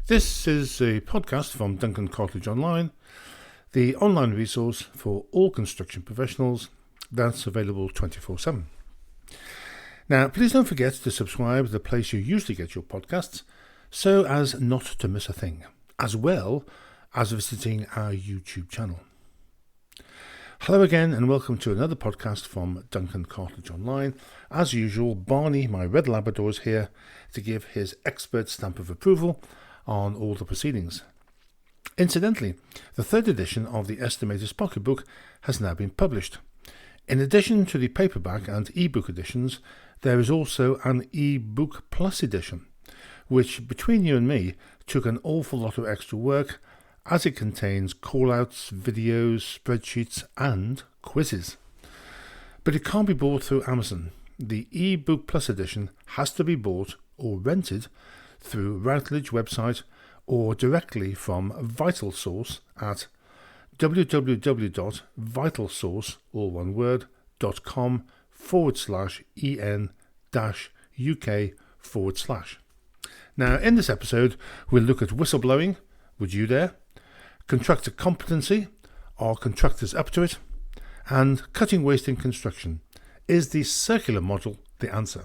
This is a podcast from Duncan Cartlidge Online, the online resource for all construction professionals that's available 24/7. Now, please don't forget to subscribe to the place you usually get your podcasts so as not to miss a thing, as well as visiting our YouTube channel. Hello again and welcome to another podcast from Duncan Cartlidge Online. As usual, Barney, my red Labrador, is here to give his expert stamp of approval on all the proceedings. Incidentally, the third edition of the Estimator's Pocketbook has now been published. In addition to the paperback and ebook editions, there is also an ebook plus edition, which between you and me took an awful lot of extra work as it contains callouts, videos, spreadsheets and quizzes. But it can't be bought through Amazon. The ebook plus edition has to be bought or rented through Routledge website or directly from VitalSource at www.vitalsource.com/en-uk/. Now, in this episode, we'll look at whistleblowing. Would you dare? Contractor competency. Are contractors up to it? And cutting waste in construction. Is the circular model the answer?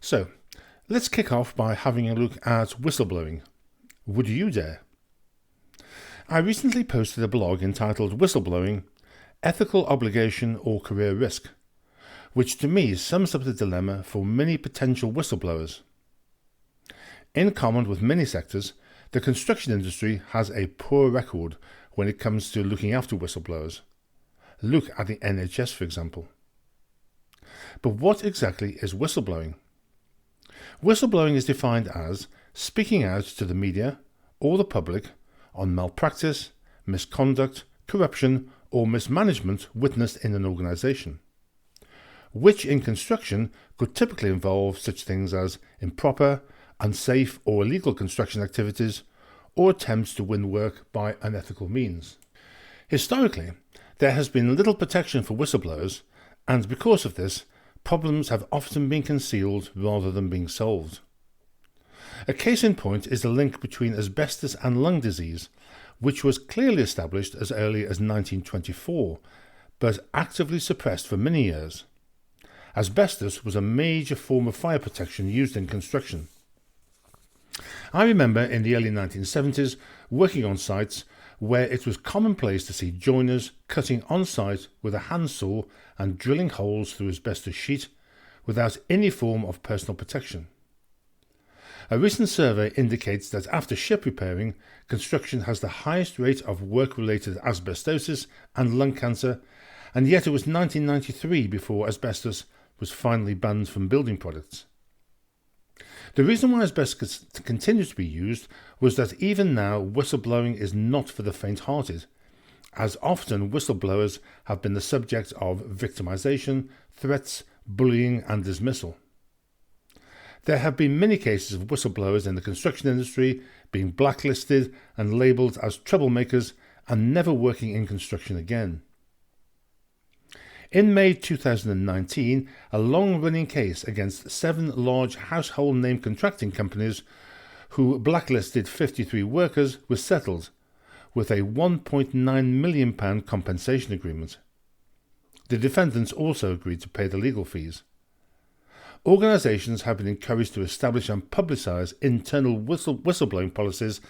So, let's kick off by having a look at whistleblowing. Would you dare? I recently posted a blog entitled Whistleblowing, Ethical Obligation or Career Risk, which to me sums up the dilemma for many potential whistleblowers. In common with many sectors, the construction industry has a poor record when it comes to looking after whistleblowers. Look at the NHS, for example. But what exactly is whistleblowing? Whistleblowing is defined as speaking out to the media or the public on malpractice, misconduct, corruption or mismanagement witnessed in an organisation, which in construction could typically involve such things as improper, unsafe or illegal construction activities or attempts to win work by unethical means. Historically, there has been little protection for whistleblowers, and because of this, problems have often been concealed rather than being solved. A case in point is the link between asbestos and lung disease, which was clearly established as early as 1924, but actively suppressed for many years. Asbestos was a major form of fire protection used in construction. I remember in the early 1970s working on sites where it was commonplace to see joiners cutting on site with a handsaw and drilling holes through asbestos sheet without any form of personal protection. A recent survey indicates that after ship repairing, construction has the highest rate of work-related asbestosis and lung cancer, and yet it was 1993 before asbestos was finally banned from building products. The reason why asbestos continues to be used was that even now whistleblowing is not for the faint-hearted, as often whistleblowers have been the subject of victimization, threats, bullying and dismissal. There have been many cases of whistleblowers in the construction industry being blacklisted and labelled as troublemakers and never working in construction again. In May 2019, a long-running case against 7 large household name contracting companies who blacklisted 53 workers was settled, with a £1.9 million compensation agreement. The defendants also agreed to pay the legal fees. Organisations have been encouraged to establish and publicise internal whistleblowing policies,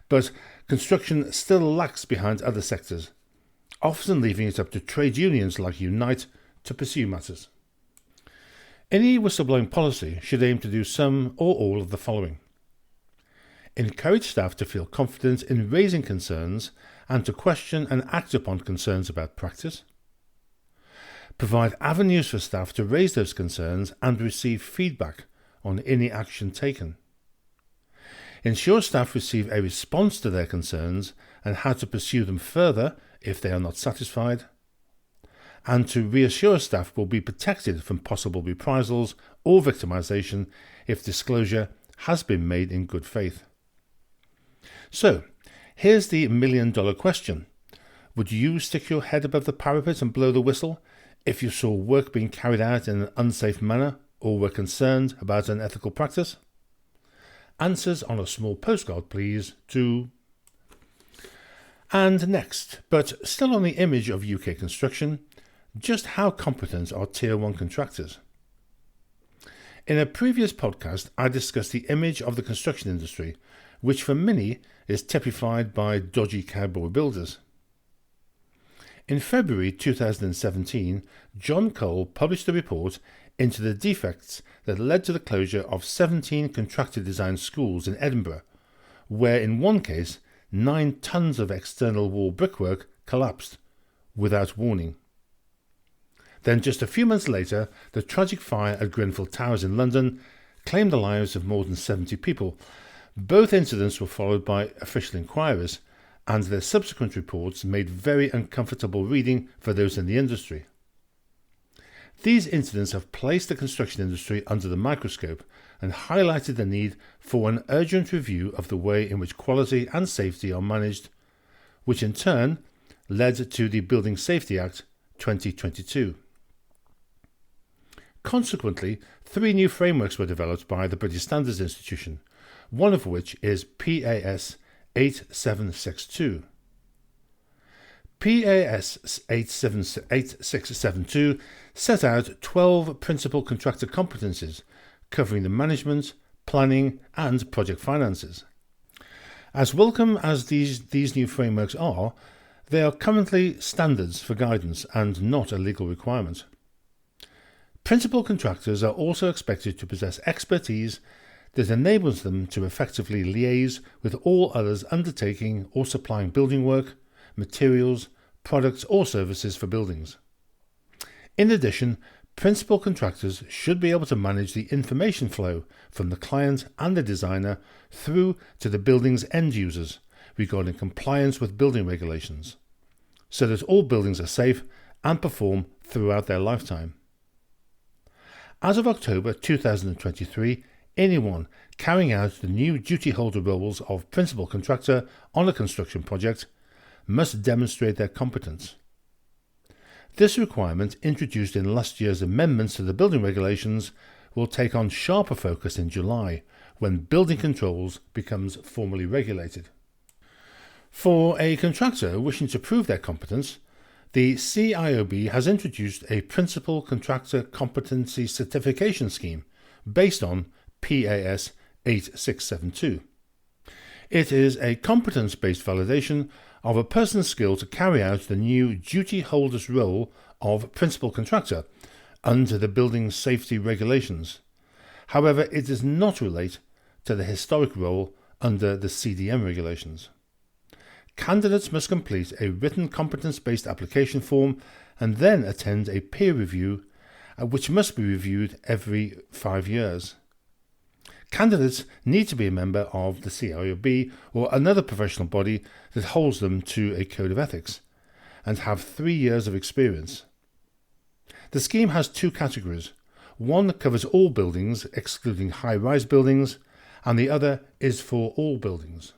but construction still lags behind other sectors, often leaving it up to trade unions like Unite to pursue matters. Any whistleblowing policy should aim to do some or all of the following: encourage staff to feel confident in raising concerns and to question and act upon concerns about practice. Provide avenues for staff to raise those concerns and receive feedback on any action taken. Ensure staff receive a response to their concerns and how to pursue them further if they are not satisfied. And to reassure staff will be protected from possible reprisals or victimization if disclosure has been made in good faith. So, here's the million-dollar question. Would you stick your head above the parapet and blow the whistle if you saw work being carried out in an unsafe manner or were concerned about unethical practice? Answers on a small postcard, please, to... And next, but still on the image of UK construction, just how competent are Tier 1 contractors? In a previous podcast, I discussed the image of the construction industry, which for many is typified by dodgy cowboy builders. In February 2017, John Cole published a report into the defects that led to the closure of 17 contractor-designed schools in Edinburgh, where in one case 9 tons of external wall brickwork collapsed without warning. Then just a few months later, the tragic fire at Grenfell Towers in London claimed the lives of more than 70 people. Both incidents were followed by official inquiries, and their subsequent reports made very uncomfortable reading for those in the industry. These incidents have placed the construction industry under the microscope and highlighted the need for an urgent review of the way in which quality and safety are managed, which in turn led to the Building Safety Act 2022. Consequently, 3 new frameworks were developed by the British Standards Institution, one of which is PAS 8762. PAS 8672 set out 12 principal contractor competencies covering the management, planning and project finances. As welcome as these new frameworks are, they are currently standards for guidance and not a legal requirement. Principal contractors are also expected to possess expertise that enables them to effectively liaise with all others undertaking or supplying building work, materials, products or services for buildings. In addition, principal contractors should be able to manage the information flow from the client and the designer through to the building's end users regarding compliance with building regulations, so that all buildings are safe and perform throughout their lifetime. As of October 2023, anyone carrying out the new duty holder roles of principal contractor on a construction project must demonstrate their competence. This requirement, introduced in last year's amendments to the building regulations, will take on sharper focus in July, when building controls becomes formally regulated. For a contractor wishing to prove their competence, the CIOB has introduced a Principal Contractor Competency Certification Scheme based on PAS 8672. It is a competence-based validation of a person's skill to carry out the new duty holder's role of principal contractor under the building safety regulations. However, it does not relate to the historic role under the CDM regulations. Candidates must complete a written competence-based application form and then attend a peer review, which must be reviewed every 5 years. Candidates need to be a member of the CIOB or another professional body that holds them to a code of ethics and have 3 years of experience. The scheme has 2 categories. One covers all buildings, excluding high-rise buildings, and the other is for all buildings.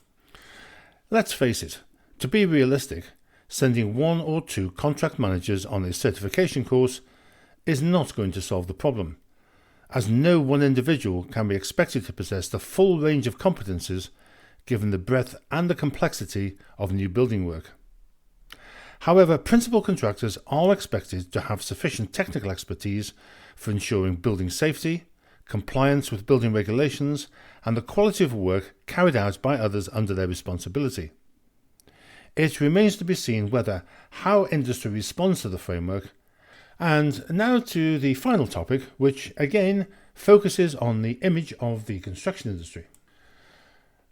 Let's face it, to be realistic, sending 1 or 2 contract managers on a certification course is not going to solve the problem, as no one individual can be expected to possess the full range of competences given the breadth and the complexity of new building work. However, principal contractors are expected to have sufficient technical expertise for ensuring building safety, compliance with building regulations, and the quality of work carried out by others under their responsibility. It remains to be seen how industry responds to the framework. And now to the final topic, which again focuses on the image of the construction industry.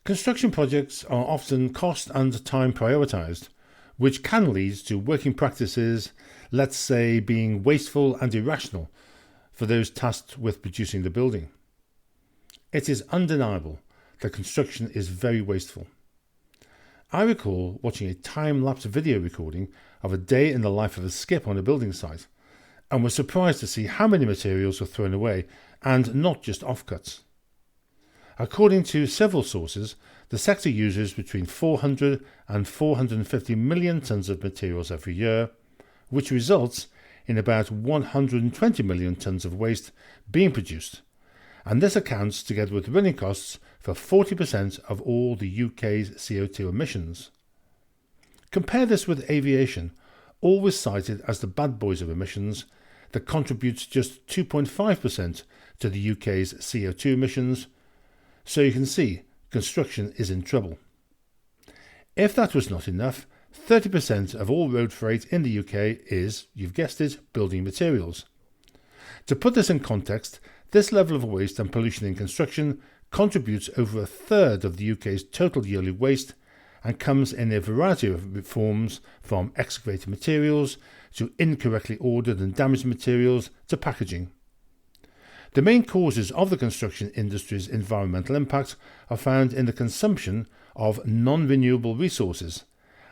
Construction projects are often cost and time prioritised, which can lead to working practices, let's say, being wasteful and irrational for those tasked with producing the building. it is undeniable that construction is very wasteful. I recall watching a time-lapse video recording of a day in the life of a skip on a building site, and was surprised to see how many materials were thrown away, and not just offcuts. According to several sources, the sector uses between 400 and 450 million tonnes of materials every year, which results in about 120 million tonnes of waste being produced, and this accounts, together with running costs, for 40% of all the UK's CO2 emissions. Compare this with aviation, always cited as the bad boys of emissions, that contributes just 2.5% to the UK's CO2 emissions, so you can see construction is in trouble. If that was not enough, 30% of all road freight in the UK is, you've guessed it, building materials. To put this in context, this level of waste and pollution in construction contributes over a third of the UK's total yearly waste and comes in a variety of forms, from excavated materials to incorrectly ordered and damaged materials to packaging. The main causes of the construction industry's environmental impact are found in the consumption of non-renewable resources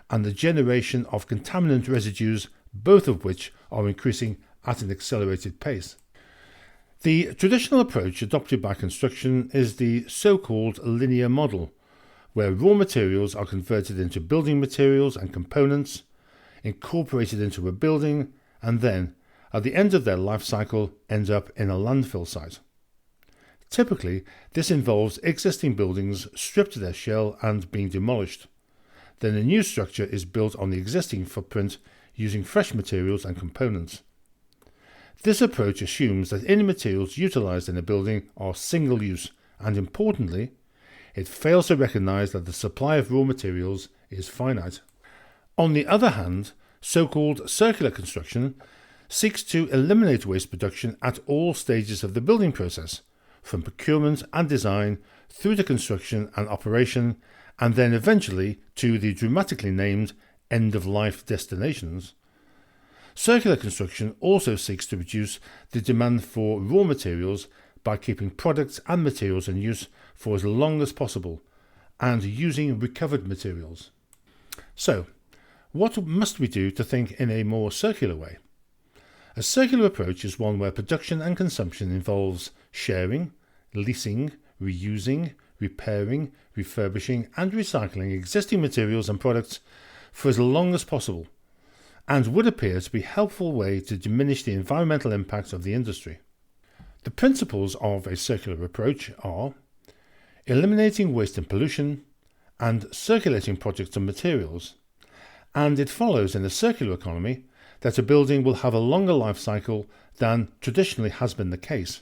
and the generation of contaminant residues, both of which are increasing at an accelerated pace. The traditional approach adopted by construction is the so-called linear model, where raw materials are converted into building materials and components, incorporated into a building, and then, at the end of their life cycle, end up in a landfill site. Typically, this involves existing buildings stripped to their shell and being demolished. Then a new structure is built on the existing footprint using fresh materials and components. This approach assumes that any materials utilised in a building are single-use, and importantly, it fails to recognise that the supply of raw materials is finite. On the other hand, so-called circular construction seeks to eliminate waste production at all stages of the building process, from procurement and design through to construction and operation, and then eventually to the dramatically named end-of-life destinations. Circular construction also seeks to reduce the demand for raw materials by keeping products and materials in use for as long as possible and using recovered materials. So, what must we do to think in a more circular way? A circular approach is one where production and consumption involves sharing, leasing, reusing, repairing, refurbishing and recycling existing materials and products for as long as possible, and would appear to be a helpful way to diminish the environmental impact of the industry. The principles of a circular approach are eliminating waste and pollution and circulating products and materials, and it follows in a circular economy that a building will have a longer life cycle than traditionally has been the case.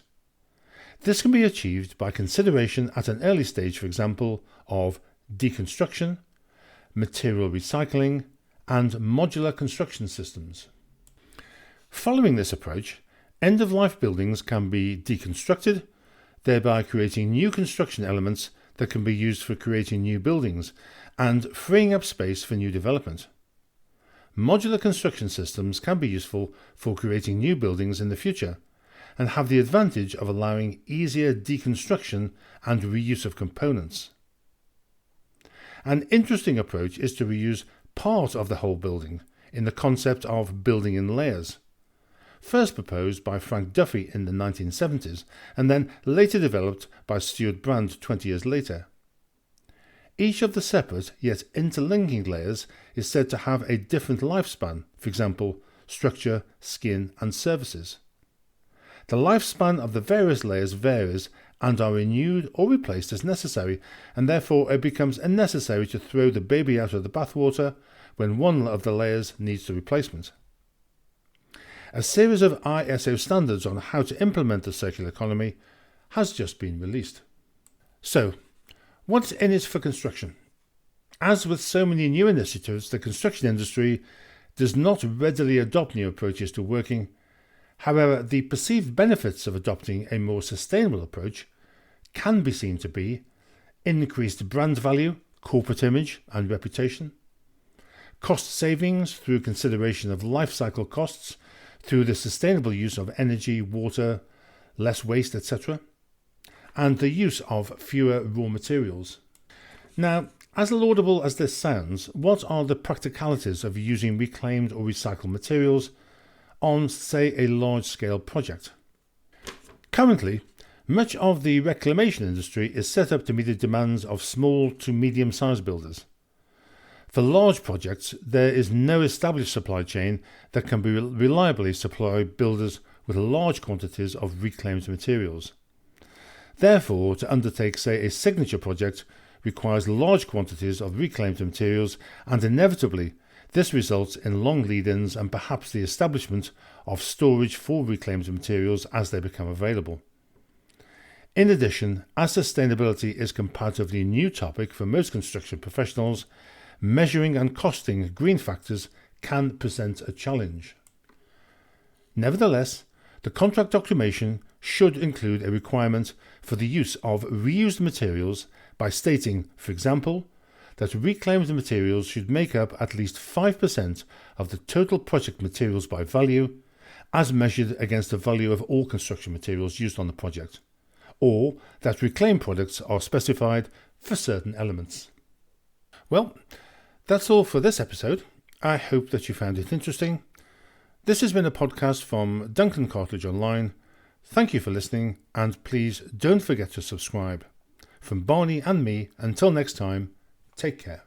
This can be achieved by consideration at an early stage, for example, of deconstruction, material recycling, and modular construction systems. Following this approach, end-of-life buildings can be deconstructed, thereby creating new construction elements that can be used for creating new buildings and freeing up space for new development. Modular construction systems can be useful for creating new buildings in the future and have the advantage of allowing easier deconstruction and reuse of components. An interesting approach is to reuse part of the whole building in the concept of building in layers, first proposed by Frank Duffy in the 1970s and then later developed by Stuart Brand 20 years later. Each of the separate yet interlinking layers is said to have a different lifespan, for example, structure, skin and surfaces. The lifespan of the various layers varies and are renewed or replaced as necessary, and therefore it becomes unnecessary to throw the baby out of the bathwater when one of the layers needs the replacement. A series of ISO standards on how to implement the circular economy has just been released. So, what's in it for construction? As with so many new initiatives, the construction industry does not readily adopt new approaches to working. However, the perceived benefits of adopting a more sustainable approach can be seen to be increased brand value, corporate image and reputation, cost savings through consideration of life cycle costs through the sustainable use of energy, water, less waste, etc., and the use of fewer raw materials. Now, as laudable as this sounds, what are the practicalities of using reclaimed or recycled materials on, say, a large-scale project? Currently, much of the reclamation industry is set up to meet the demands of small to medium-sized builders. For large projects, there is no established supply chain that can reliably supply builders with large quantities of reclaimed materials. Therefore, to undertake, say, a signature project requires large quantities of reclaimed materials, and inevitably this results in long lead-ins and perhaps the establishment of storage for reclaimed materials as they become available. In addition, as sustainability is a comparatively new topic for most construction professionals, measuring and costing green factors can present a challenge. Nevertheless, the contract documentation should include a requirement for the use of reused materials by stating, for example, that reclaimed materials should make up at least 5% of the total project materials by value, as measured against the value of all construction materials used on the project, or that reclaimed products are specified for certain elements. Well, that's all for this episode. I hope that you found it interesting. This has been a podcast from Duncan Cartlidge Online. Thank you for listening, and please don't forget to subscribe. From Barney and me, until next time, take care.